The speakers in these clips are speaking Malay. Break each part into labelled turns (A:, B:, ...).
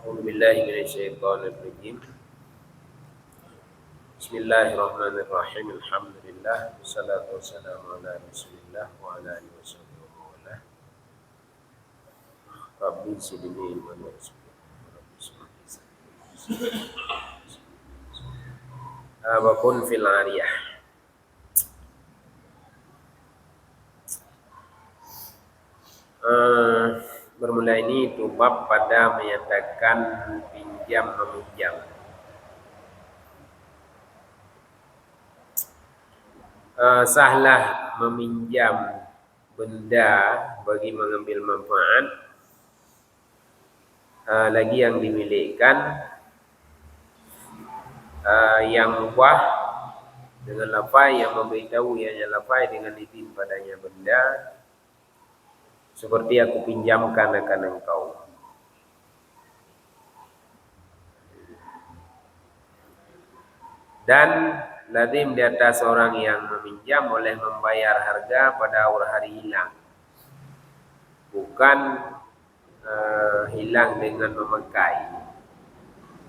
A: أعوذ بالله من الشيطان الرجيم. بسم الله الرحمن الرحيم. الحمد لله والصلاة والسلام على رسول الله وعلى آله وصحبه ومن والاه. ربي زدني علما وارزقني ربي اشرح لي صدري. Apapun fil ariyah. Bermula ini itu bab pada menyatakan pinjam meminjam. Sahlah meminjam benda bagi mengambil manfaat, lagi yang dimilikkan, yang wah dengan lafai yang memberitahu ianya lafai dengan izin padanya benda, seperti aku pinjamkan akan engkau. Dan lazim di atas orang yang meminjam oleh membayar harga pada awal hari hilang, bukan hilang dengan memakai.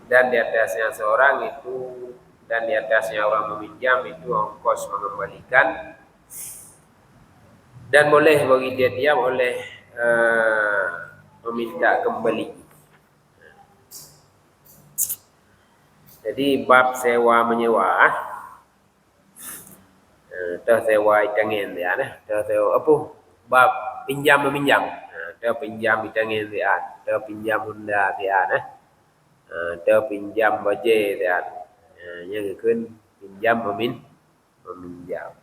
A: Dan di atasnya seorang itu, dan di atasnya orang meminjam itu ongkos mengembalikan, dan boleh bagi dia oleh meminta kembali. Jadi bab sewa menyewa, sewa itangin dia, sewa apa? Bab pinjam meminjam, pinjam itangin dia, pinjam benda dia, pinjam baje dia, yang kan pinjam meminjam.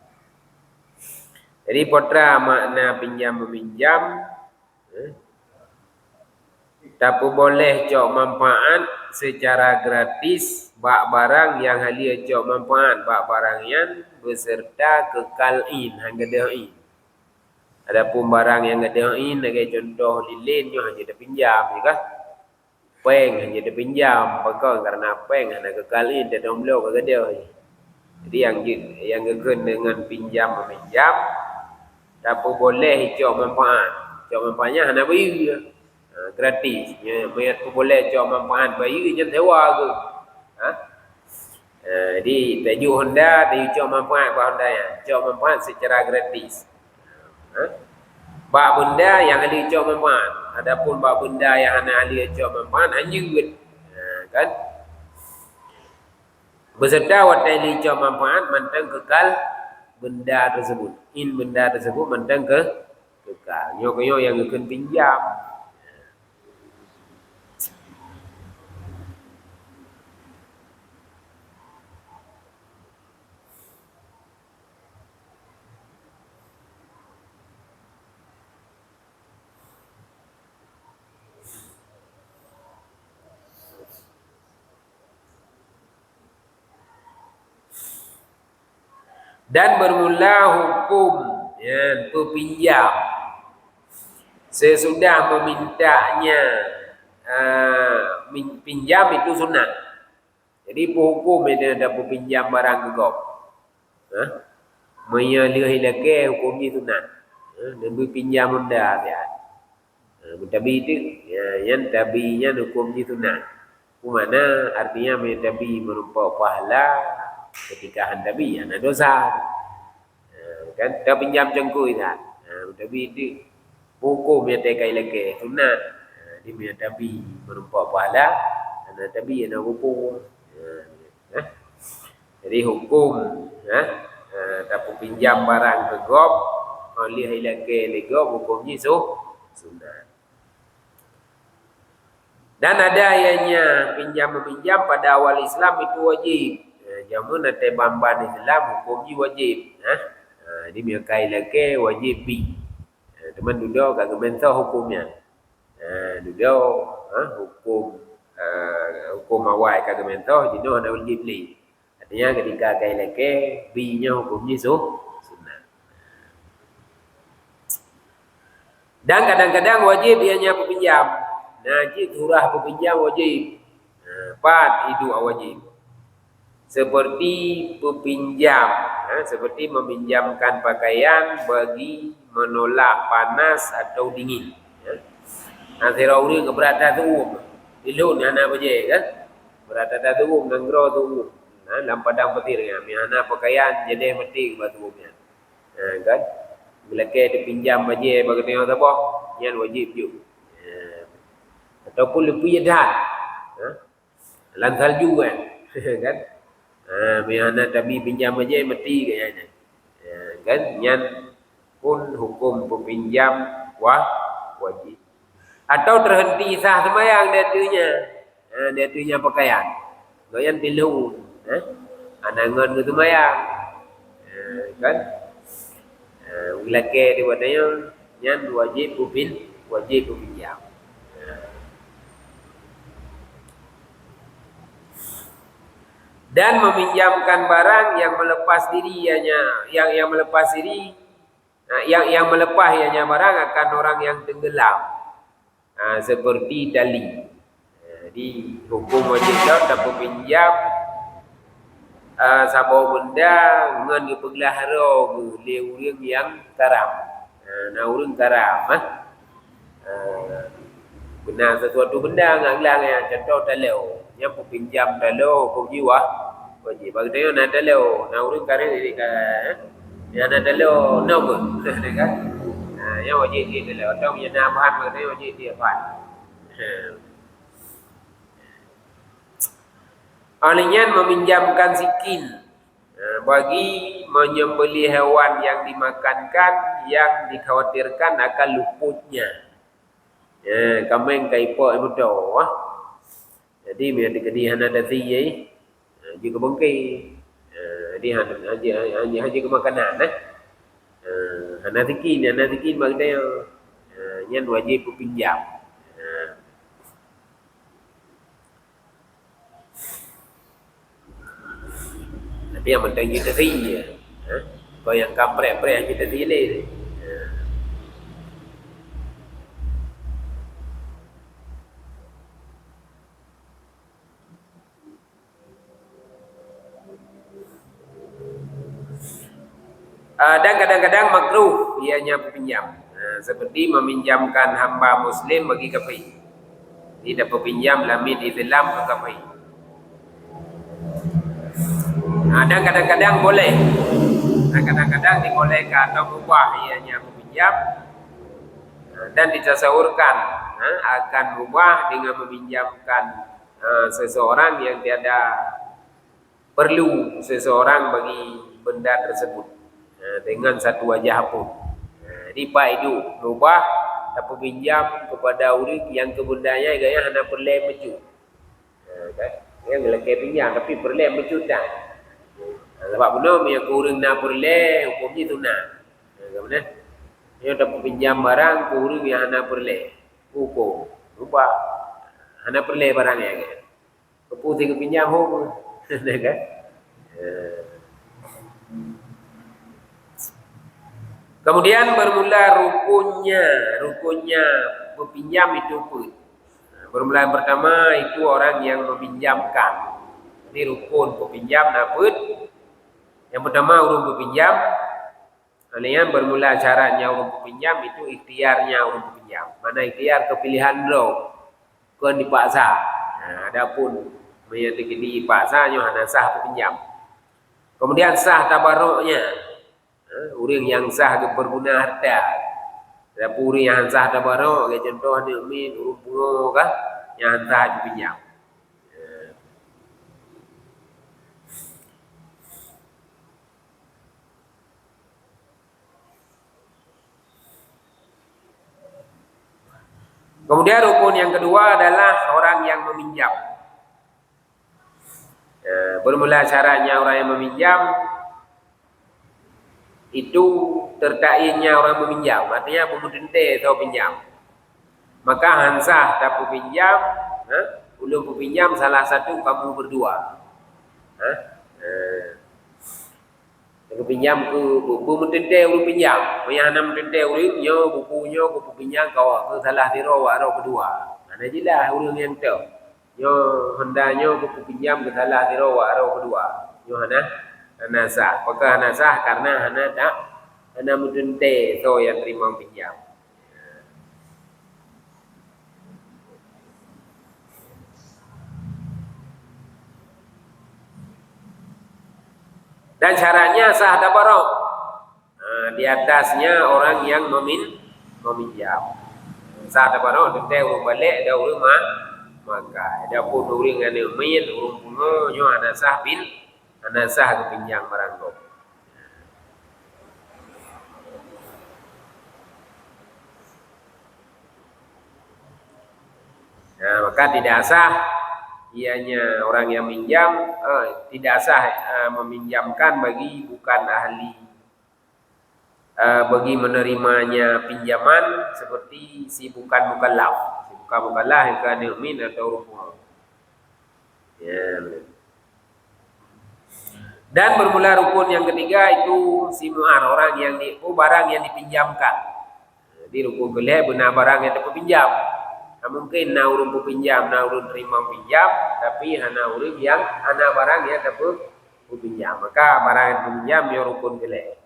A: Jadi potra makna pinjam meminjam, tapi boleh cok manfaat secara gratis bak barang yang halia cok manfaat bak barang yang beserta kekalin hangga deoin. Adapun barang yang ngedeoin sebagai contoh lilin nyo hanya dipinjam, ya kah? Peng hanya dipinjam, pakau karena peng hanya kekalin dan domblo kagak deoin. Jadi yang gegen dengan pinjam meminjam, tapi boleh cok manfaat. Cok manfaatnya hanya bayu gratis. Mayat pun boleh cok manfaat bayu je sewa ke. Jadi tajuk Honda, tajuk cok manfaat buat Honda ya. Cok manfaat secara gratis. Bak benda yang ahli cok manfaat. Adapun bak benda yang hanya ahli cok manfaat anjut. Kan? Beserta wat ahli cok manfaat mantang kekal benda tersebut. In benda tersebut mantang kekal. Nyo yang akan pinjam. Dan bermula hukum pepinjam sesudah memintanya pinjam itu sunat. Jadi hukum itu ada pepinjam barang gegap. Menyalih lagi hukumnya sunat. Dan berpinjam benda dia. Tabi itu yang tabinya hukumnya sunat. Mana artinya tabi merupakan pahala ketika handabi ada dosa, kan dah pinjam cengkui kan, tapi itu hukum yang tekai lagi sunat, di mana tapi merupakan pahala, dan tapi yang hukum, jadi hukum, tapi pinjam barang gegap, oleh lagi legap hukumnya sunat. Dan ada ayatnya pinjam meminjam pada awal Islam itu wajib. Jamun nanti bamban Islam hukumnya wajib. Di miakai lagi wajib bi. Teman duduk kat kementerian hukumnya. Duduk hukum awal kat kementerian jenuh ada wajib li. Artinya ketika kai lagi bi-nya hukumnya sunat. Dan kadang-kadang wajib ianya pinjam. Najib hurah pepinjam wajib. Empat itu wajib. Seperti pepinjam, seperti meminjamkan pakaian bagi menolak panas atau dingin. Antara orang keberatan tu, Ilun hana baje kan. Berada turun nanggro turun. Nah, dalam padang petir ya. Hana pakaian jadi mati batu umnya. Kan. Bila ke dipinjam baje bagi tengok apa? Yang wajib juga. Ataupun lebih dah. Lan salju kan. Kan. Hana tapi pinjam baje mati kayaknya. Kan. Yang pun hukum peminjam wajib. Atau terhenti sah sembahyang dia tunya pakaian. Goyan tilu, anangan ke sembahyang. Kan? Bila ke di wadanya yang wajib pinjam. Dan meminjamkan barang yang melepas diri yang melepas diri yang melepas ianya barang akan orang yang tenggelam. Seperti tali. Jadi hukum wajib tak pinjam sabau benda ngan dipelihara oleh orang yang karam. Orang karam benar sesuatu benda nganglang yang contoh talau. Yang pinjam talau hukum jiwa wajib. Bagi dia nak talau, orang karam jadi yang nak talau no kan. Yang wajib dia talau atau yang nak faham bagi dia wajib dia faham. Alanya meminjamkan sikin bagi menyembelih hewan yang dimakankan yang dikhawatirkan akan luputnya. Kameng kaipo betul. Jadi biar dikedihan ada tiye juga bengkai. Jadi haji ke makanan hana sikin bagi dia yang wajib pinjam. Tapi yang penting kita sih kau yang kampret-pret kita silih. Dan kadang-kadang makruh ianya pinjam. Seperti meminjamkan hamba muslim bagi kafir. Tidak pinjam lamin Islam ke kafir. Dan kadang-kadang boleh. Kadang-kadang dibolehkan atau mubah ianya meminjam. Dan ditasawurkan akan mubah dengan meminjamkan seseorang yang tiada perlu seseorang bagi benda tersebut dengan satu wajah pun. Riba itu mubah tapi pinjam kepada orang yang kebundanya gaya hana perle mecu. Yang lelaki pinjam tapi perle mecu dah. Sebab belum yang kurang nak perle hukumnya tu nak. Kemudian yang dapat pinjam barang kurang yang hana perle hukum rubah hana perle barangnya kan. Keputih ke pinjam hukum. Kan? Kemudian bermula rukunnya peminjam itu pun. Bermula yang pertama itu orang yang meminjamkan. Ini rukun peminjam naput. Yang pertama orang peminjam. Yang bermula syaratnya orang peminjam itu ikhtiarnya orang peminjam. Mana ikhtiar kepilihan lo kan dipaksa. Adapun menyatakan dipaksa hanya sah peminjam. Kemudian sah tabarruknya. Orang yang sah ke berguna harta. Ada orang yang sah tabarruk, contoh ni min urung pungo kah yang sah dipinjam. Kemudian rukun yang kedua adalah orang yang meminjam. Bermula syaratnya orang yang meminjam itu terkainya orang meminjam, artinya pemudente atau pinjam. Maka hansah tak pinjam, belum pinjam salah satu kamu berdua. Pinjam ke pemudente orang pinjam, yang enam mudente orang nyo bukunya buku pinjam kau ke salah tiro waro kedua. Ana jelas orang yang tu. Nyo hendaknya buku pinjam ke salah tiro waro kedua. Nyo hana sah. Apakah hana sah? Karena hana mudente so yang terima pinjam. Dan syaratnya sah tabarok. Di atasnya orang yang meminjam. Sah tabarok tentu urang balik ada urang maka ada pun urang ane main urang pungo nyo ana sah kepinjam barang kau. Nah, maka tidak sah ianya orang yang minjam tidak sah meminjamkan bagi bukan ahli bagi menerimanya pinjaman seperti si bukan mukallaf. Si bukan mukallaf yang kan min atau rukun. Ya. Dan bermula rukun yang ketiga itu si mu'ar, orang yang barang yang dipinjamkan. Jadi rukun kelih benar barang yang terpinjam. Mungkin na urang pinjam, na urang terima pinjam, tapi hana urang yang hana barang yang terpinjam. Maka barang yang pinjam ya rukun kelih.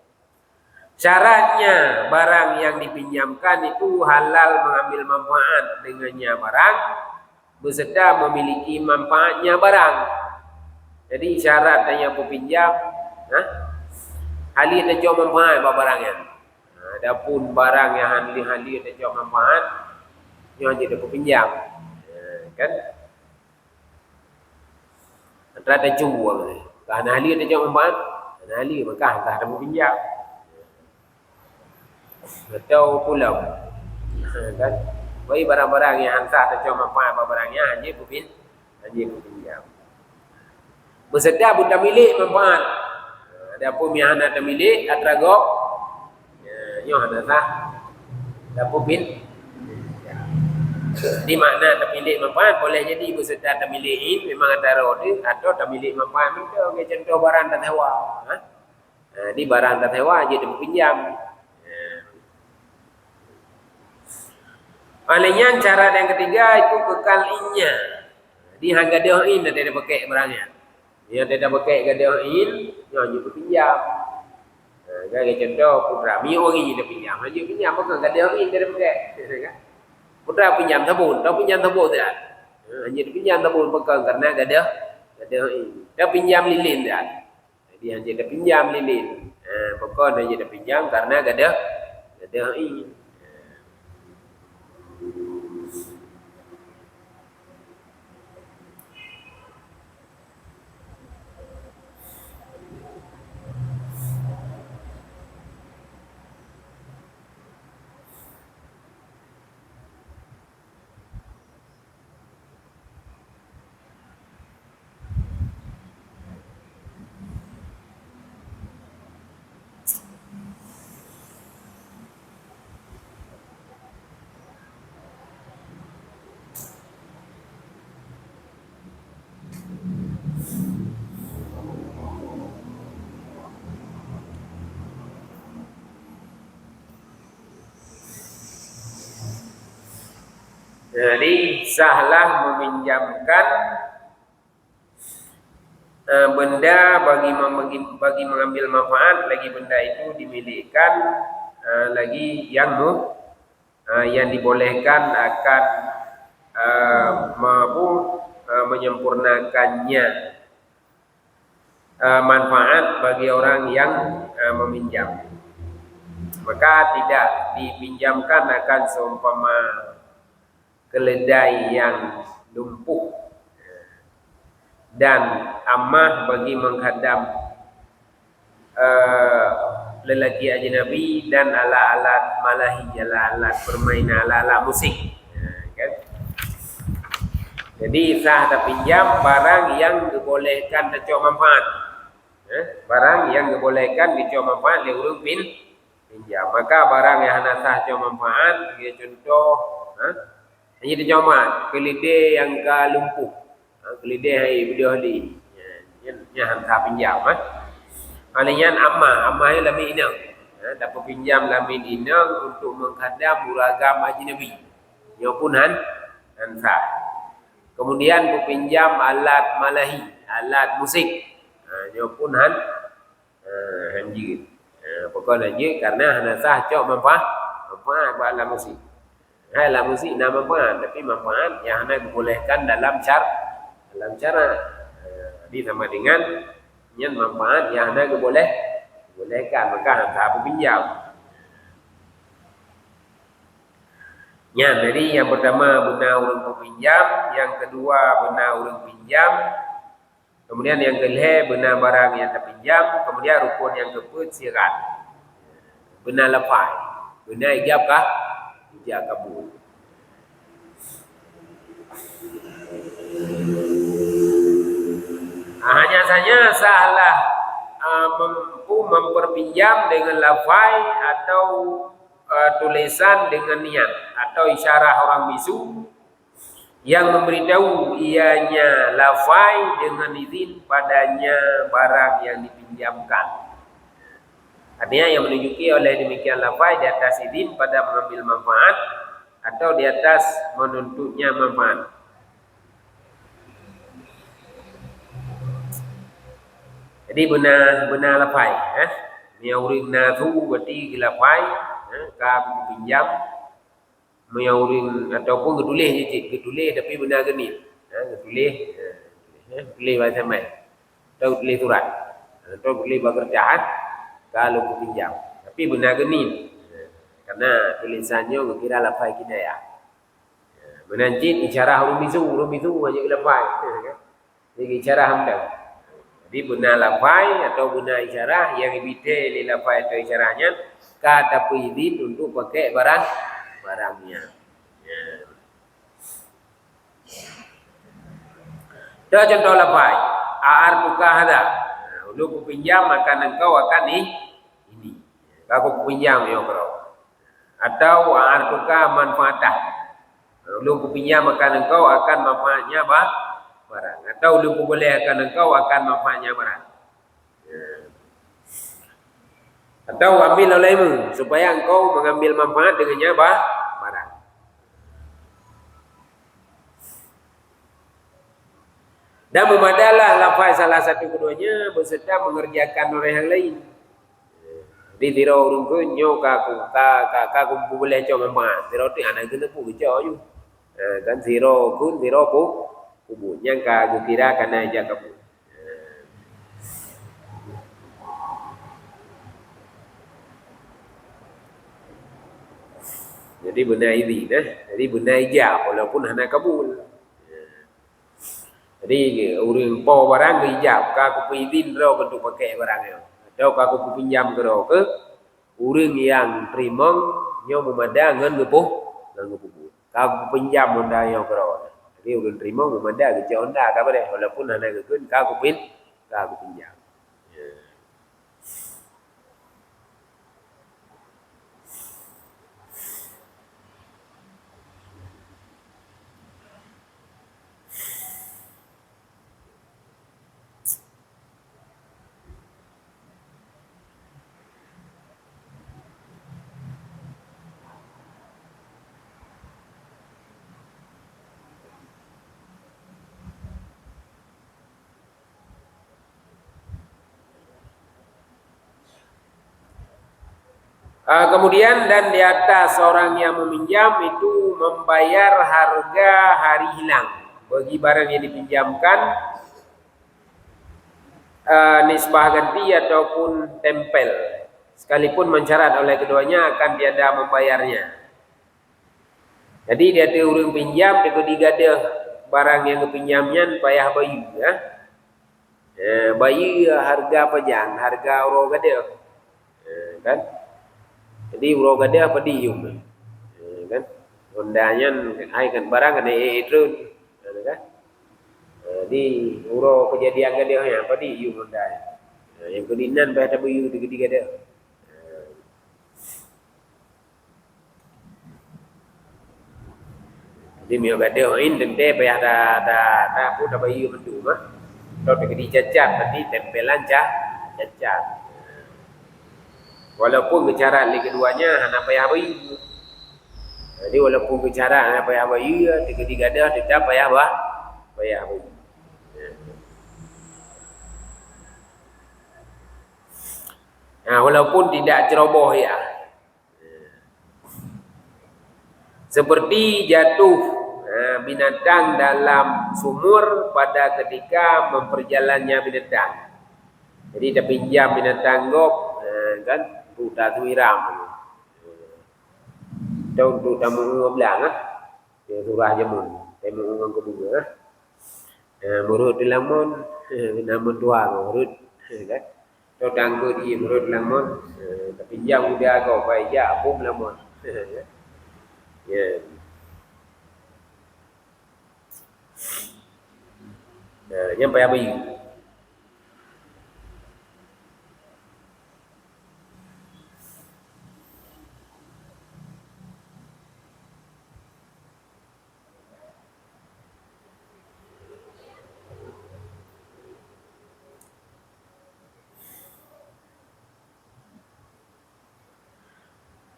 A: Syaratnya barang yang dipinjamkan itu halal mengambil manfaat dengannya barang beserta memiliki manfaatnya barang. Jadi syaratnya peminjam, hali ada jauh manfaat barangnya. Adapun barang yang hali ada jauh manfaat, yang jadi peminjam, kan? Antara ada jual, karena hali ada jauh manfaat, hali maka entah ada peminjam. Atau pulau, kan? Bagi barang-barang yang hantar atau cuma manfaat barangnya hanya pinjam. Bersedia bukan milik manfaat. Adapun yang hanya milik atragok, yang hanya sah. Adapun di makna termilik manfaat boleh jadi bersedia termilik memang antara order atau termilik manfaat itu contoh barang tak sewa. Di barang tak sewa jadi pinjam. Palingnya cara yang ketiga itu kekalinya. Di harga doain dah tidak pakai barangnya. Yang tidak pakai harga doain, yang juga pinjam. Kayak contoh putra mi orang ini dah pinjam, aja pinjam pakai harga doain tidak pakai. Putra pinjam sabun, tahu pinjam sabun tak? Hanya pinjam sabun pakai karena harga doain. Dah pinjam lilin tak? Jadi hanya dah pinjam lilin. Pakai hanya dah pinjam karena harga doain. Jadi sahlah meminjamkan benda bagi mengambil manfaat lagi benda itu dimilikan lagi yang dibolehkan akan mampu menyempurnakannya manfaat bagi orang yang meminjam. Maka tidak dipinjamkan akan seumpama keledai yang lumpuh dan amah bagi menghadam lelaki ajnabi dan alat-alat malahi, alat-alat permainan, alat-alat musik. Kan? Jadi sah terpinjam barang yang dibolehkan tercok manfaat. Barang yang dibolehkan dicok manfaat oleh urang pinjam. Maka barang yang hanya sah cok manfaat, contoh hanya dijaman keledai yang lumpuh, keledai hai video ni, yang hantar pinjam. Alihnya amah yang lami inang, dapat pinjam lami inang untuk menghadap beragam ajnabi, yang pun hantar. Kemudian pinjam alat malahi, alat musik, yang pun hanjir. Pokoknya hanjir karena hanya sah cok manfaat alat musik. Alat musik nama manfaat, tapi manfaat yang hanya dibolehkan dalam cara ini sama dengan Yang manfaat yang ada bolehkan maka hantar peminjam. Ya, jadi yang pertama benar orang peminjam, yang kedua benar orang pinjam, kemudian yang kelima benar barang yang terpinjam, kemudian rukun yang keempat sirat. Benar lepas, benar ijab kah? Ijab kabul. Hanya saja salah mampu memperpinjam dengan lafai atau tulisan dengan niat atau isyarah orang bisu yang memberitahu ianya lafai dengan izin padanya barang yang dipinjamkan. Artinya yang menunjuki oleh demikian lafai di atas izin pada mengambil manfaat atau di atas menuntutnya manfaat. Jadi benar lafai, Miauring natu berarti lafai, ka pinjam, miauring ataupun gedulih je cik, gedulih tapi benar genit, gedulih bahasa mai, atau gedulih surat, atau gedulih bekerjaan, kalau pinjam, tapi benar genit, karena tulisannya kira lafai kita ya, menancit isyarah huruf bisu hanya lafai, jadi isyarah hamdan. Jadi benar lafai atau benar isyarah yang dibite di lafai atau isyarahnya kata izin untuk pakai barangnya. Ya. Itu contoh lafai. A'artuka hadza. Lu kupinjam maka engkau akan ini. Aku kupinjam ya kau. Atau a'artuka manfaatah. Lu kupinjam maka engkau akan manfaatnya barang atau lu bolehkan engkau akan manfaatnya barang. Atau ambil olehmu supaya engkau mengambil manfaat dengannya barang. Dan memadalah lafaz salah satu keduanya beserta mengerjakan orang yang lain. Di tiro urung kunyo kaku boleh coba manfaat. Tiro tu anak kena pu kecoh ju. Kan tiro kun tiro pu kubun yang kagu kira karena aja kabun. Jadi benar ini, jadi benar ijab walaupun hana kabul. Jadi orang po barang ke ijab, kaku izin ro untuk pakai barangnya. Atau kaku pinjam ke ro ke orang yang terima nyo memadang ngan gepuh, kaku pinjam honda yang ke ro. Jadi ulun terima memanda ke Honda ka bare walaupun hana keun ka aku pinjam. Kemudian dan di atas orang yang meminjam itu membayar harga hari hilang bagi barang yang dipinjamkan, nisbah ganti ataupun tempel, sekalipun mensyarat oleh keduanya akan tiada membayarnya. Jadi dia tu orang pinjam dia digada barang yang kepinjamnya payah bayu ya. Bayu harga pajang, harga orang gada. Kan? Jadi urang gada apa dium. Kan? Hondanya ai kan barang kan itu kan. Di urang kejadian gada nya apa dium Honda. Yang kedinan pada bayu di gada. Jadi mio gada in dende payah da pun bayu mendu mah. Kalau dicacat tadi tempelan cacat. Walaupun bicara li keduanya hana payah bayu. Jadi walaupun bicara hana payah bayu, tiga dah tetap payah bayu. Nah, walaupun tidak ceroboh ya. Seperti jatuh binatang dalam sumur pada ketika memperjalannya binatang. Jadi dia pinjam binatang gop, kan tu tak tu iram. Tahu tu tamu belang dia surah jamun. Temu orang kedua Murut lamun namun dua murut kan. Tahu tangku di murut lamun tapi pinjam dia kau baik ya pun lamun. Ya. Yang payah bayi.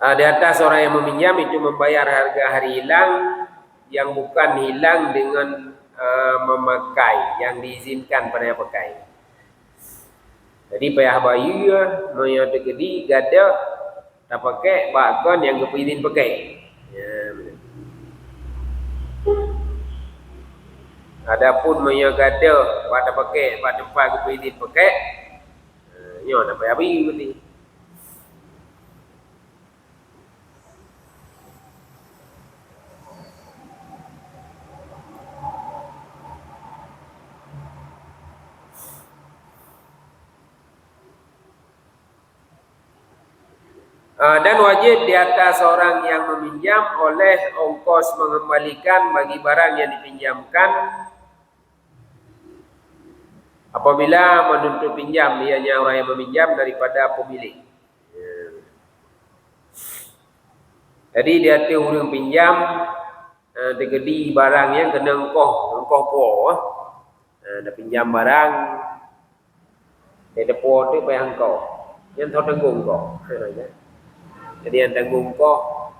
A: Di atas orang yang meminjam itu membayar harga hari hilang yang bukan hilang dengan memakai yang diizinkan pada yang pakai. Jadi payah bayi yang terkedi gada tak pakai bakon yang kepizin pakai. Ya, adapun yang gada pada pakai pada tempat kepizin pakai, nyo nak payah bayi berarti. Dan wajib di atas orang yang meminjam oleh ongkos mengembalikan bagi barang yang dipinjamkan apabila menuntut pinjam ianya orang yang meminjam daripada pemilik. Jadi dia tu orang pinjam tergedi barang yang kena engkau po. Dah pinjam barang dia depo tu payah engkau. Yang tahu tanggung kau. Jadi yang tanggung kau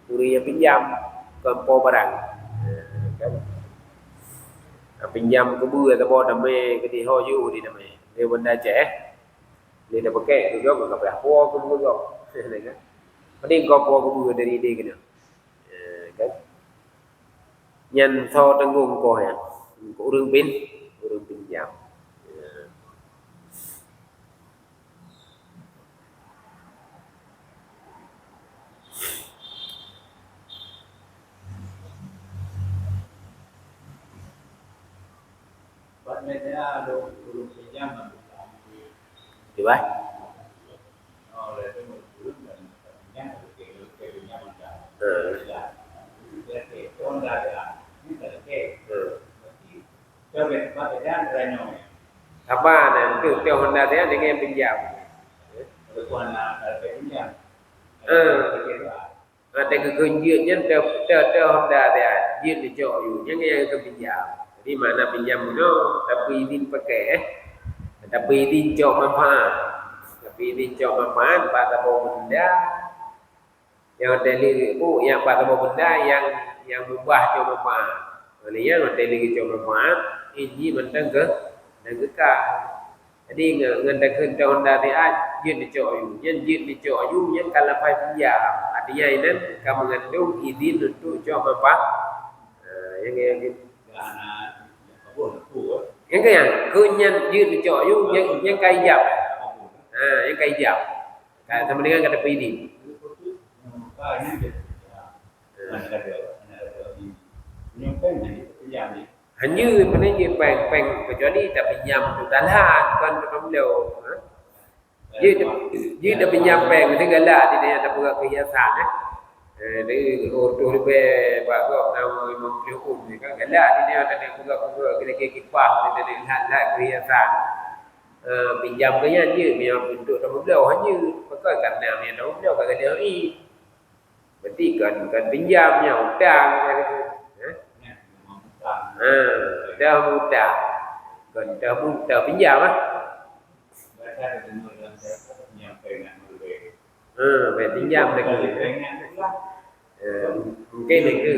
A: kuri yang pinjam kempo barang. Kan? Pinjam ke bu atau bawa damai ke di hoju di damai. Dia benda ceh. Dia dah pakai tu juga enggak payah po ke bu kau. Kan? Mending kau po ke bu dari dia kena. Kan? Yang tahu tanggung kau ya. Urang pinjam.
B: Media ada belum pinjam
A: Di ba?
B: oleh itu belum dan pinjam ke pinjam anda. Jadi orang ada ini terkait. Jadi coba pada renyo.
A: Apa nanti tu Honda dia dengan pinjam.
B: Tuan ada pinjam.
A: Ada kekunjungnya tu Honda dia dia dijual you yang ke pinjam. Jadi mana pinjam tu tapi izin pakai tapi izin cok manfaat. Tapi izin cok manfaat pada bawa benda yang teli yang pada bawa benda yang mubah cok manfaat. Maksudnya hotel lagi cok manfaat izin mentang ke dan kekal. Jadi ngendakeun ke Honda dia jin dicok you. Yang jin dicok you yang kalau pai pinjam. Artinya ini kamu mengandung izin untuk cok manfaat. Yang gitu. Yang kaya kunyan jin dicok you yang kai jap. Yang kai jap. Sama dengan kata PD. Hanya sebenarnya peng kecuali tak pinjam untuk dalan kan belum. Dia dah pinjam peng mesti galak dia tak buat kehiasan Dia order lebih bagus nama Imam Syukun ni kan galak dia ada buat kira-kira kipas dia ada lihat kehiasan. Pinjam ke yang dia memang bentuk dah belau hanya pakai kerana dia dah belau kat dia ni. Berarti kan pinjamnya hutang gitu. Dah hutang. Kan dah hutang pinjam pinjam lagi. Mungkin itu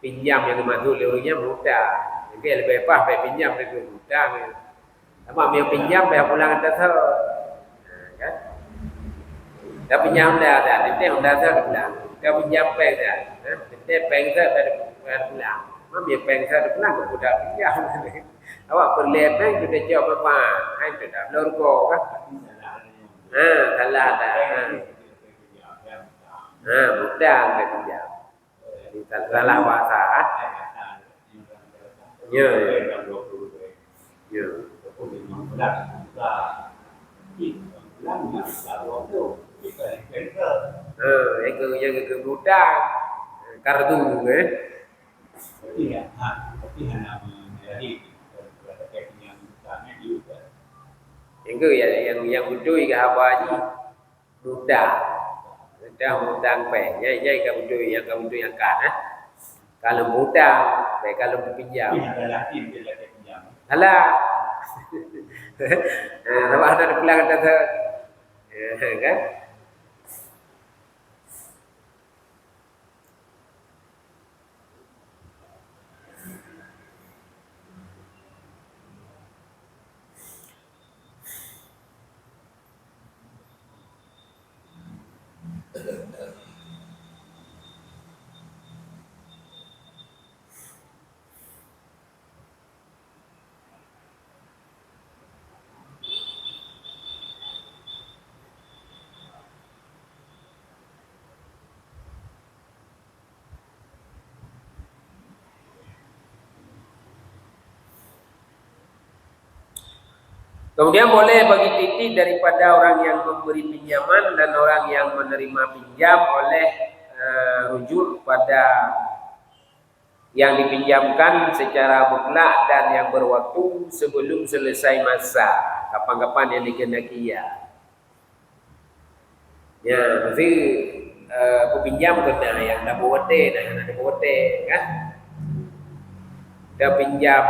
A: pinjam yang dimaksud olehnya hutang. Mungkin lebih pas pinjam lagi hutang. Sama yang pinjam bayar pulang atas kan? Dah pinjam dah, dia dah pulang. Dah pinjam peng dah. Dia peng dah bayar pulang. Mami peng saya pulang ke budak pinjam. Awak berlepeng sudah jawab apa? Hai sudah lorgo kan? Salah dah. Budak ke pinjam. Salah bahasa. Ya. Ya. Yang ke budak kartu
B: Iya, tapi hanya menjadi terkait yang misalnya juga.
A: yang butuh ke apa ni budak. Dah hutang pe, nyai kamu yang kan Kalau hutang, baik kalau pinjam.
B: Tapi ada lagi bila pinjam.
A: Alah. Nampak ada pulang kata kan? Kemudian boleh bagi titik daripada orang yang memberi pinjaman dan orang yang menerima pinjam oleh rujuk pada yang dipinjamkan secara mutlak dan yang berwaktu sebelum selesai masa kapan-kapan yang dikehendaki ya. Ya, mesti pinjam kena yang dah bote dan yang ada bote kan. Dah pinjam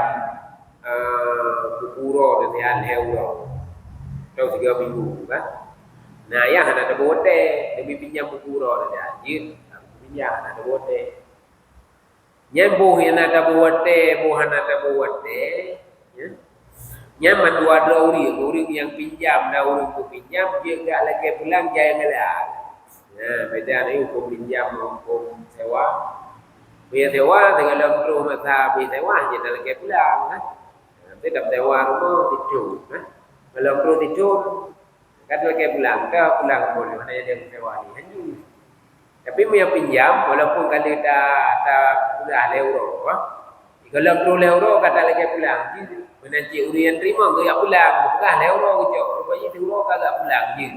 A: bukuro dengan euro. Tahu 3 minggu kan. Nah, yang ada bote demi pinjam bukuro dan anjir pinjam ada bote. Yang buhan ada bote, ya. Yang mandua uri yang pinjam, dah uri ku pinjam dia enggak lagi pulang jangan ada. Nah, beda ni hukum pinjam hukum sewa. Biar sewa dengan dalam terus masa biar sewa je dah lagi pulang kan. Nanti dapat sewa rumah tidur kan. Kalau terus tidur kan lagi pulang boleh mana dia sewa ni hanya. Tapi punya pinjam walaupun kalau dah euro kalau perlu euro kata lagi pulang nanti urian terima enggak pulang bukan euro kecok rupanya euro kagak pulang je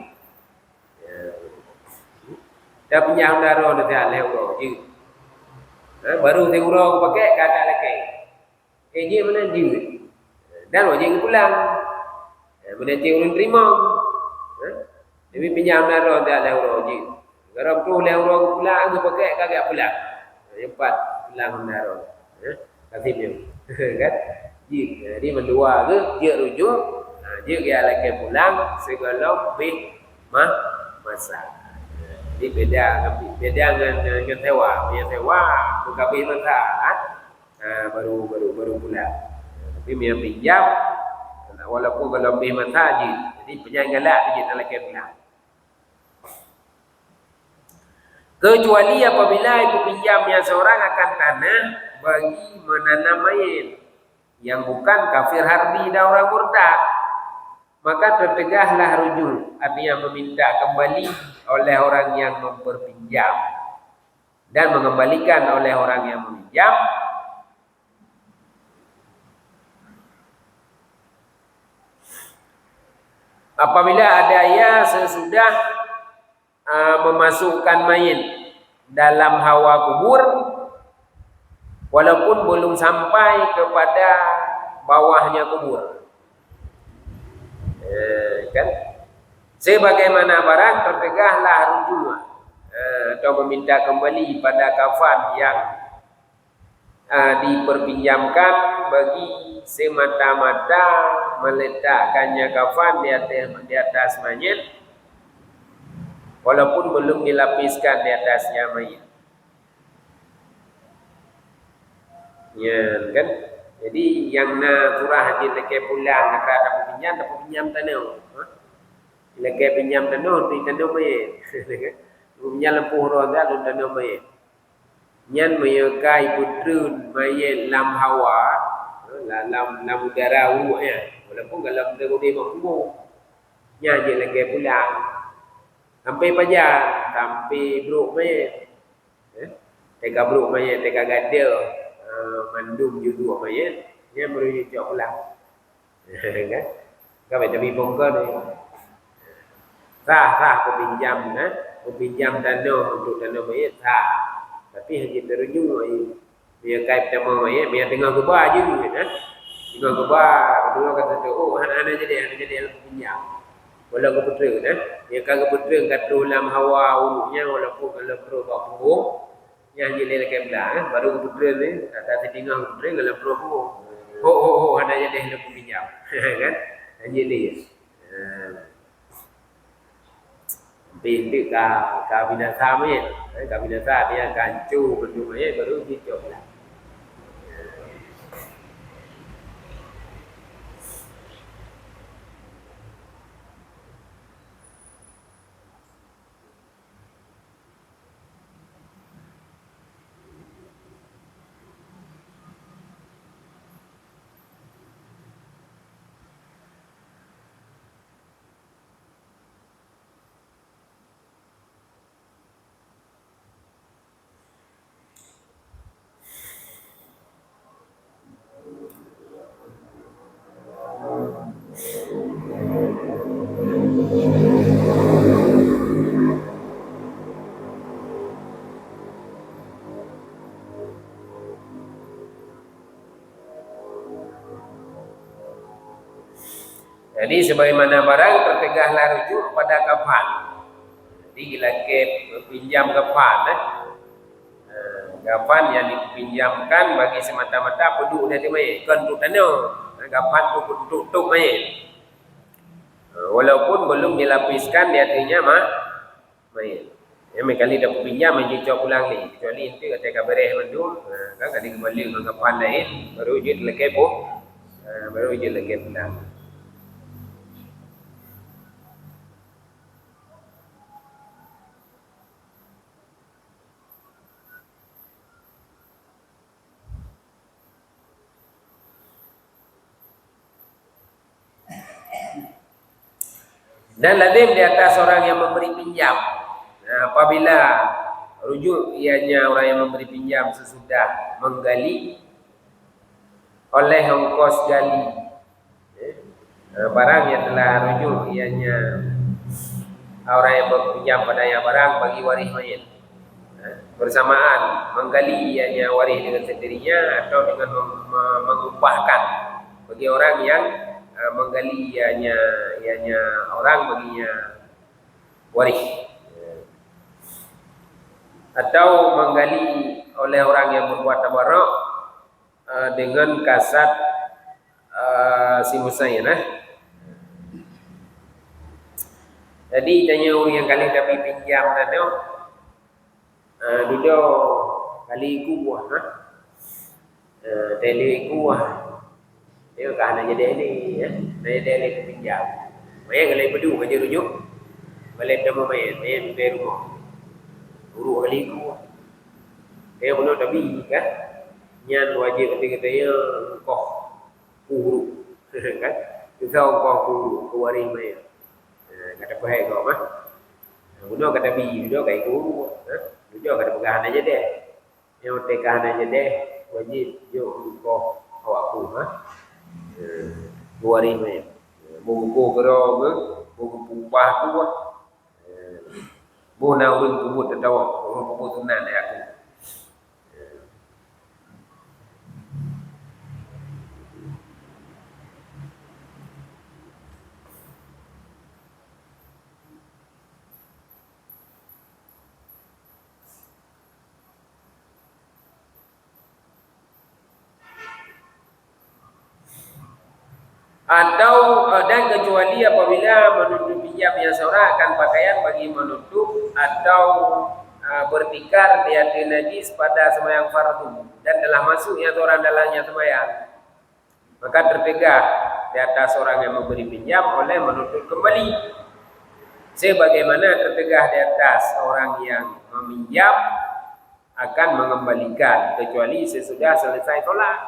A: dah pinjam daro dah euro je baru euro pakai kata lagi je mana je dan wajib pulang nanti urian terima tapi pinjam daro dah euro je kalau perlu euro pulang tu pakai kagak pulang. Cepat pulang menaro. Kasih dia. Kan? Jadi mendua ke dia rujuk, dia dia lagi pulang segala lebih masa. Jadi beda dengan sewa. Punya sewa bukan lebih masa baru pulang. Tapi punya pinjam walaupun kalau lebih masa je. Jadi penjanggalat dia tak lagi pulang. Kecuali apabila itu pinjamnya seorang akan tanah bagi menanam mayit yang bukan kafir harbi dan orang murtad, maka tertegahlah rujul, artinya meminta kembali oleh orang yang memperpinjam dan mengembalikan oleh orang yang meminjam apabila ada ya sesudah memasukkan mayit dalam hawa kubur walaupun belum sampai kepada bawahnya kubur kan sebagaimana barang tertegahlah rujua atau meminta kembali pada kafan yang diperpinjamkan bagi semata-mata meletakkannya kafan di atas mayit walaupun belum dilapiskan di atasnya mayit. Ya kan? Jadi yang na surah di leke pulang kata pinjam tanah. Leke pinjam tanah di tanah mayit. Pinjam lempuh roda di tanah mayit. Nyan meyakai putrun mayit lam hawa, lam udara urutnya. Walaupun kalau benda boleh makmur. Nya je lagi pulang. Sampai pajar, sampai beruk mayit. Teka beruk mayit, teka gada. Mandum juduk mayit. Nya baru jujur pulang. Kan? Kau tapi bongkar ni. Sah kepinjam kepinjam tanah untuk tanah mayit sah. Tapi hanya terujung dia kait pertama mayit, dia tengah gebar je kan. Tengah gebar, kedua kata tu, oh anak-anak jadi kepinjam. Walau ke putera kan. Dia kata putera kata dalam hawa uluknya walaupun kalau perlu bawa punggung. Yang dia lelaki belah kan. Baru ke putera ni, kata tengah putera kalau perlu punggung. Anak jadi kepinjam. Kan. Hanya dia. Pintu ka binasa mayit. Ka binasa dia hancur benda mayit baru hijau lah. Jadi sebagaimana barang tertegahlah rujuk pada kafan. Jadi lelaki pinjam kafan kafan yang dipinjamkan bagi semata-mata penduduk dari mayit. Bukan untuk tanah. Kafan untuk mayit. Walaupun belum dilapiskan di hatinya mayit. Ya, kali dah pinjam mencucuk pulang ni. Kecuali itu kata kabareh mandul. Kan kali kembali ke kafan lain. Baru je lelaki baru je lelaki pulang. Dan lazim di atas orang yang memberi pinjam. Apabila rujuk ianya orang yang memberi pinjam sesudah menggali oleh ongkos gali barang yang telah rujuk ianya orang yang berpinjam padanya barang bagi waris mayit. Bersamaan menggali ianya waris dengan sendirinya atau dengan mengupahkan bagi orang yang menggali ianya orang baginya waris atau menggali oleh orang yang berbuat tabarruk dengan kasat si musayin Jadi tanya orang yang kali tapi pinjam tadi duduk kali kuah tele kuah dia kan aja dia ni dia pinjam mai kalau perlu aja rujuk balik demo mai rumah guru kali kuah dia belum tapi kan nyan wajib kata dia kau guru kan kita kau guru kuari mai kata pahai kau guna kata bi duduk kai guru duduk kata pegahan aja deh yang tekan aja deh wajib yo kau awakku Buari mai. Buku kero ke, buku pupah tu buat. Bu nak urut kubut tertawa, kubut sunan dia aku. Atau dan kecuali apabila menutup pinjam yang seorang akan pakaian bagi menutup atau bertikar di hati najis pada sembahyang fardu dan telah masuk yang orang dalamnya sembahyang, maka tertegah di atas orang yang memberi pinjam oleh menutup kembali sebagaimana tertegah di atas orang yang meminjam akan mengembalikan kecuali sesudah selesai tolak.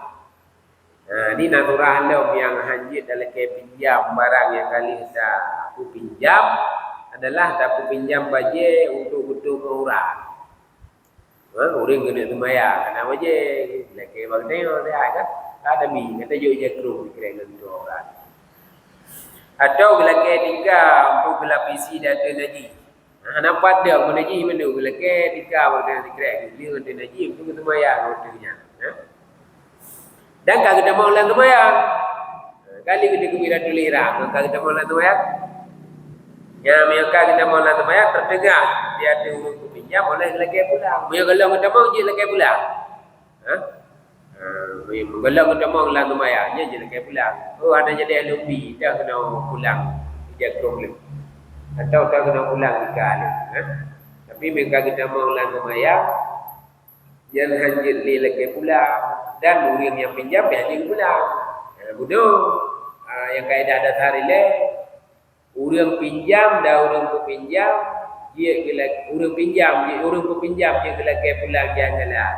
A: Ini naturah halau yang hanjit dalam ke pinjam barang yang kali tak aku pinjam adalah tak aku pinjam baje untuk betul orang. Orang kena tumayang kena baje lagi bang tengok dia kan ada mi kata yo je kru kira dengan orang. Atau bila ke tiga untuk gelapisi data naji. Nampak dia menaji mana bila ke tiga pada kira dia data naji untuk tumayang waktunya. Dan kalau kita mau lang tumayang kali kita kebira tulira kalau kita mau lang tumayang ya mereka kita mau lang tumayang tertegak dia ada urut pinjam boleh lagi pulang dia kalau kita mau je lagi pulang kalau kita mau lang tumayang je lagi pulang ada jadi lebih dah kena pulang dia problem atau tak kena pulang kali tapi mereka kita mau lang tumayang jangan hanjit lagi pulang dan orang yang pinjam dia hanjit pulang bodoh yang kaedah dasar ile orang pinjam dan orang pinjam dia orang pinjam dia orang pinjam dia kelak pulang janganlah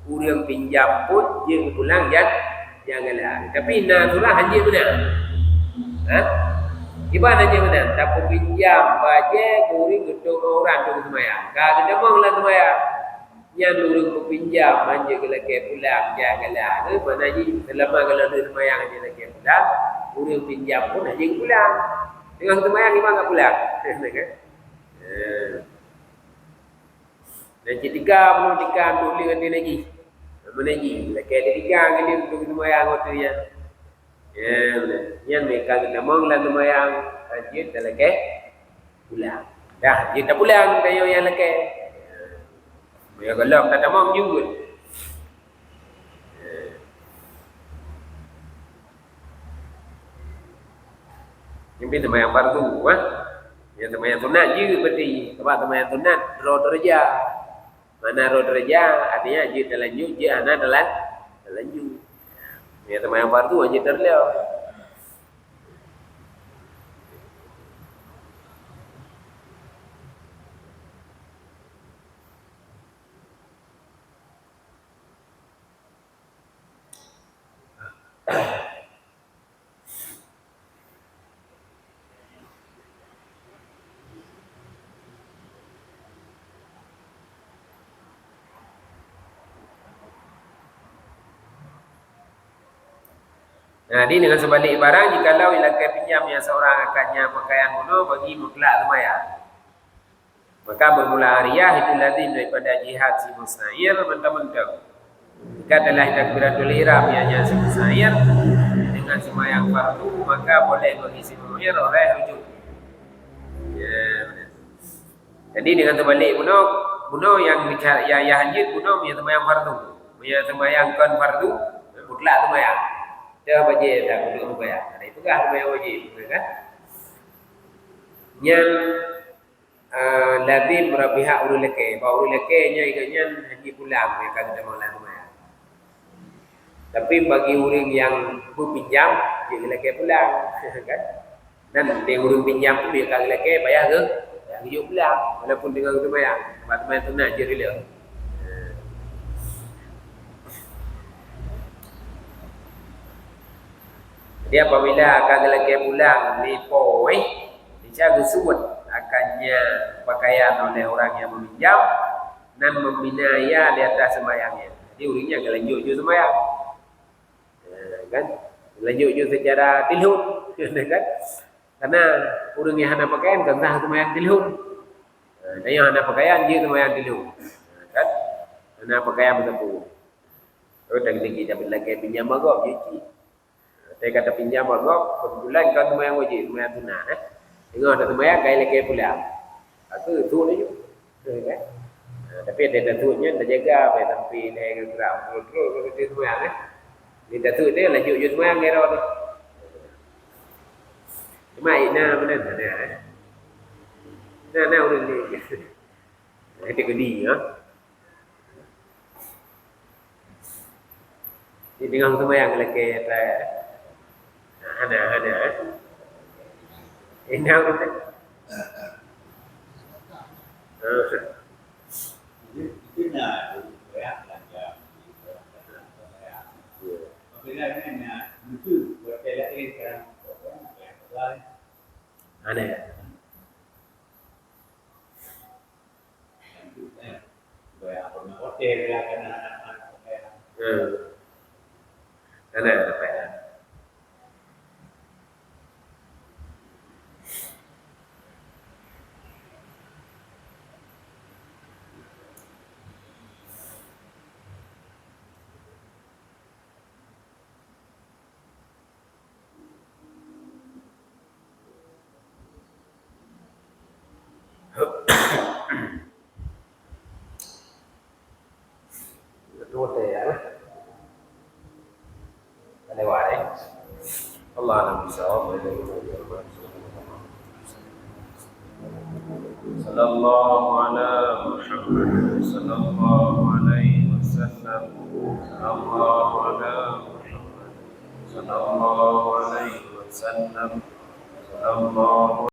A: orang pinjam pun dia pulang janganlah tapi naturah hanjit benar ibarat hanya benar tak pinjam baje orang gedung orang tu semayang kalau kita mau lah semayang yang orang pinjam manja kelak pulang janganlah mana ji selama kalau dia semayang dia lagi pulang orang pinjam pun aja pulang dengan semayang memang enggak pulang kan dan ketiga belum tiga untuk dengan dia lagi menaji lagi ada tiga kali untuk semayang waktu dia yang mereka kita mau lah semayang dia dah lagi pulang dah dia tak pulang kayu yang lagi ya kalau kata mau juga Mungkin teman yang fardu, yang teman yang sunat je berarti. Sebab teman yang sunat roh derajat. Mana roh derajat artinya je terlanjut, je anak terlanjut. Yang teman yang fardu aja terlihat. Nah, ini dengan sebalik barang jikalau ilakai pinjam yang seorang akannya pakaian bunuh bagi mutlak lumayan. Maka bermula hariah itu lazim daripada jihad si musair mentah-mentah. Jika telah takbiratul ihram ianya si musair dengan semayang fardu maka boleh bagi si musair oleh rujuk. Ya, benar. Jadi dengan sebalik bunuh yang bicara ya hajid bunuh yang semayang fardu. Yang semayangkan fardu mutlak lumayan. Dia wajib tak perlu bayar. Itu kan bayar wajib, kan? Yang lazim berpihak urus leke. Bahawa urus lekenya ikutnya haji pulang mereka tidak mau lalu bayar. Tapi bagi orang yang berpinjam, dia leke pulang, kan? Dan dia orang pinjam pun dia kalau leke bayar ke, dia pulang. Walaupun dengan itu bayar, sebab itu nak je rela. Dia apabila akan lelaki pulang lepoi, dijaga suat akannya pakaian oleh orang yang meminjam dan membinaya di atas sembahyangnya. Jadi urinya akan lanjut je sembahyang, kan? Lanjut je secara tilhun, kan? Karena orang yang hendak pakaian kan dah sembahyang tilhun. Dan yang hendak pakaian je sembahyang tilhun, kan? Hendak pakaian betul. Kalau tak kita lelaki pinjam agak je. Saya kata pinjam agak, kebetulan kau temayang wajib, temayang tunat. Tengok ada temayang, kaya lagi pulang. Aku tu ni juga. Kan? Tapi ada datuknya, dah jaga, sampai dia gerak. Terus dia temayang. Dia datuk dia, lanjut je temayang, kira tu. Cuma Ina benar. Nah, orang ni. Kita kedi, ha? Dia dengan temayang lagi, Hana. Ini apa tu?
B: benar ya belanja ya. Apabila ini lucu buat saya ini sekarang
A: Aneh.
B: hotel ya karena anak-anak
A: Aneh apa ya? Hotel ya. Aneh wae. Allah alam bisawab. Sallallahu ala Muhammad sallallahu alaihi wasallam. Sallallahu ala Muhammad sallallahu alaihi wasallam. Sallallahu